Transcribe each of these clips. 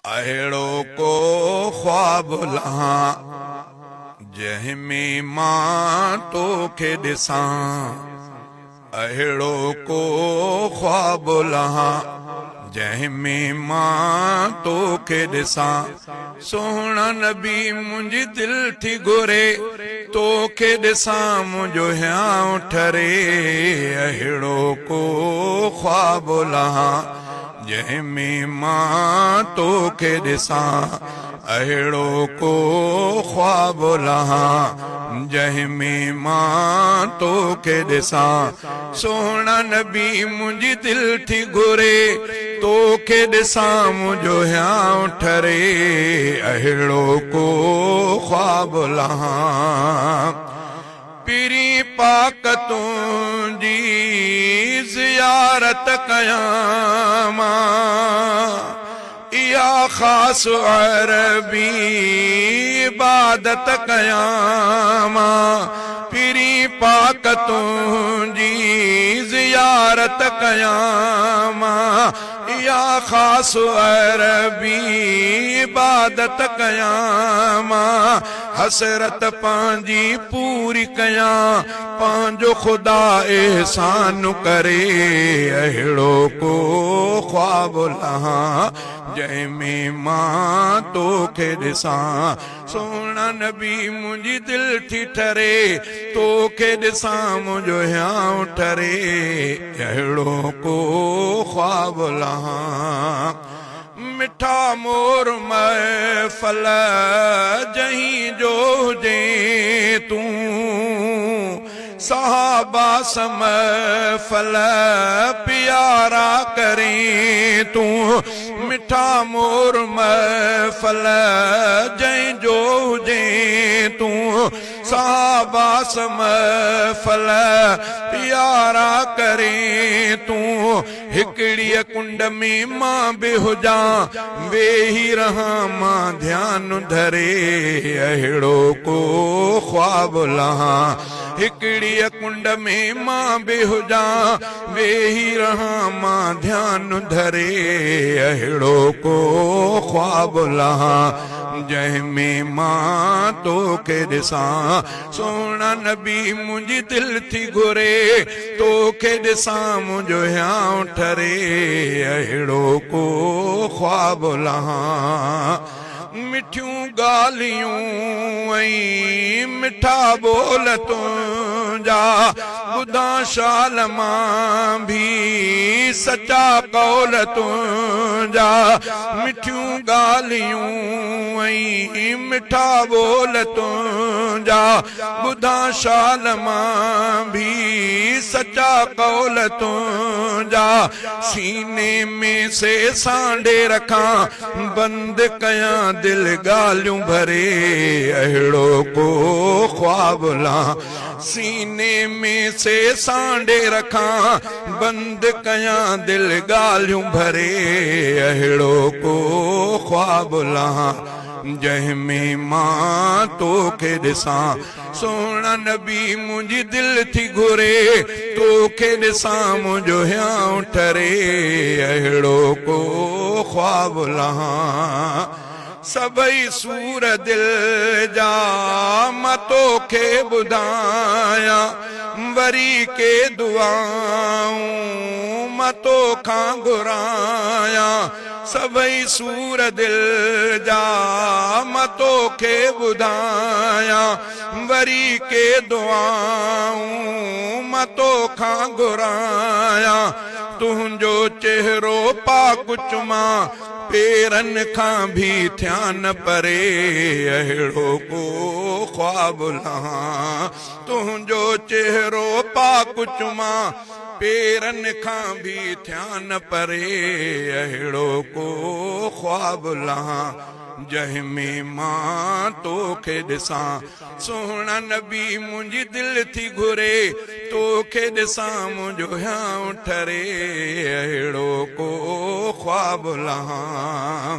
अहिड़ो को ख्वाब लहां जंहिंमें मां तोखे ॾिसां। अहिड़ो को ख्वाब लहां जंहिंमें मां तोखे ॾिसां। सोहणा नबी मुंहिंजी दिलि थी घुरे तोखे ॾिसां मुंहिंजो हियां ठरे। अहिड़ो को ख्वाब लहां जंहिंमें मां तोखे ॾिसां। अहिड़ो को ख्वाब लहां जंहिंमें मां तोखे ॾिसां। सोहणा नबी मुंहिंजी दिलि थी घुरे तोखे ॾिसां मुंहिंजो हियां ठरे। अहिड़ो को ख्वाब लहां पीरी पाक तुंहिंजी ज़ियारत कयां मां। इहा ख़ासि अरबी इबादत कयां मां। पीरी पाक तुंहिंजी ज़ियारत कयां मां। इहा ख़ासि अरबी इबादत कयां मां। हसरत पंहिंजी पूरी कयां पंहिंजो ख़ुदा एहसान करे। अहिड़ो को ख्वाब लहां जंहिंमें मां तोखे ॾिसां। सोहणा नबी मुंहिंजी दिलि थी ठरे तोखे ॾिसां मुंहिंजो हियां ठरे। अहिड़ो को ख्वाब लहां मिठा मोर महफ़ल जहीं जो हुजे तूं। सहाबा महफ़ल प्यारा करें तूं। मिठा मोर महफ़ल जहीं जो हुजे तूं। सहाबा महफ़ल प्यारा करें तूं। हिकिड़ीअ कुंड में मां बि हुजां वेही रहां मां ध्यानु धरे। अहिड़ो को ख्वाब लहां हिकिड़ीअ कुंड में मां बि हुजां वेही रहां मां ध्यानु धरे। अहिड़ो को ख्वाब लहां जंहिंमें मां तोखे ॾिसां। सोहणा नबी मुंहिंजी दिलि थी घुरे तोखे ॾिसां मुंहिंजो हियां ठरे। अहिड़ो को ख्वाब लहां मिठियूं ॻाल्हियूं ऐं मिठा बोल तुंहिंजा ॿुधां शाल मां भी सचा कौल तुंहिंजा। मिठियूं ॻाल्हियूं ऐं मिठा बोल तुंहिंजा ॿुधां शाल मां भी सचा कौल तुंहिंजा। सीने में से सांडे रखां बंदि कयां दिल ॻाल्हियूं भरे। अहिड़ो को ख्वाब लहां सीने में से सांडे रखां बंदि कयां दिल ॻाल्हियूं भरे। अहिड़ो को ख्वाब लहां जंहिंमें मां तोखे ॾिसां। सोहणा नबी मुंहिंजी दिलि थी घुरे तोखे ॾिसां मुंहिंजो हियां ठरे। अहिड़ो को ख्वाब लहां सभई सूर दिलि जा मां तोखे ॿुधायां। वरी के दुआऊं मां तोखां घुरायां। सभई सूर दिलि जा मां तोखे ॿुधायां। वरी के दुआऊं मां तोखां घुरायां। तुंहिंजो चेहरो पाक चुमां पेरनि खां भी थियान परे। अहिड़ो को ख्वाब लहां तुंहिंजो चेहरो पाक चुमां पेरनि खां भी थियान परे। अहिड़ो को ख्वाब लहां जंहिंमें मां तोखे ॾिसां। सोहणा नबी मुंहिंजी दिलि थी घुरे तोखे ॾिसां मुंहिंजो हियां ठरे। अहिड़ो को ख्वाब लहां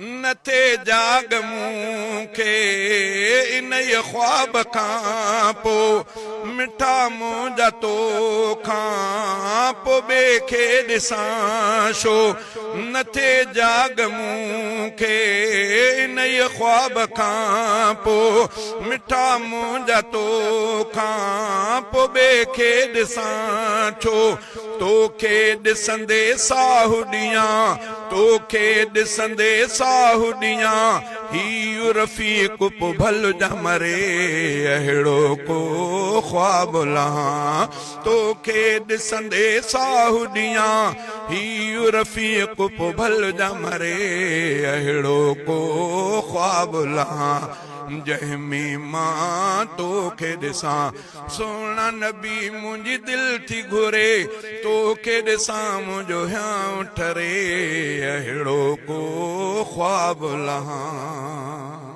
नथे जाग मूंखे इन ख्वाब खां पोइ मिठा मुंहिंजा तोखां पोइ ॿिए खे ॾिसां छो नथे जाग मूंखे इन ख्वाब खां पोइ मिठा मुंहिंजा तोखां पोइ ॿिए खे ॾिसां छो तोखे ॾिसंदे साहु ॾियां तोखे ॾिसंदे साहु ॾियां हीउ रफ़ीक़ पोइ भल जा मरे अहिड़ो को ख्वाब लहां तोखे ॾिसंदे साहु ॾियां हीउ रफ़ीक़ पोइ भल जा मरे अहिड़ो को ख्वाब लहां जंहिंमें मां तोखे ॾिसां सोना नबी मुंहिंजी दिलि थी घुरे तोखे ॾिसां मुंहिंजो हियां ठरे अहिड़ो को ख्वाब लहां